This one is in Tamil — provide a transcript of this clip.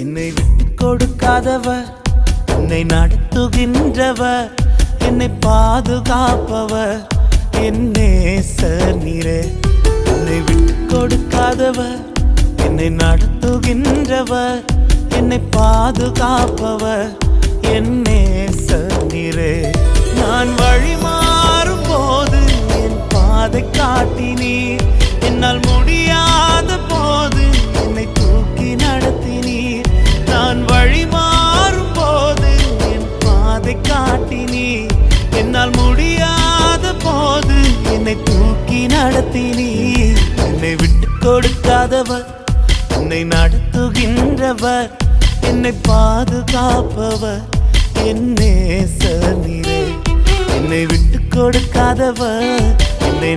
என்னை விட்டு கொடுக்காதவர், என்னை நடத்துகின்றவர், என்னை பாதுகாப்பவர், என் நேசர் நீரே. என்னை விட்டு கொடுக்காதவர், என்னை நடத்துகின்றவர், என்னை பாதுகாப்பவர், என் நேசர் நீரே. நான் வழி மாறும் போது என் பாதை காட்டினீர், என்னால் முடியாத போது என்னை தூக்கி நடத்தினீர். நான் வழி மாறும் போது என் பாதை காட்டினீர், என்னால் முடியாத போது என்னை தூக்கி நடத்தினீர். என்னை விட்டு கொடுக்காதவர், என்னை நடத்துகின்றவர், என்னை பாதுகாப்பவர், என் நேசர் நீரே. என்னை விட்டு கொடுக்காதவர், என்னை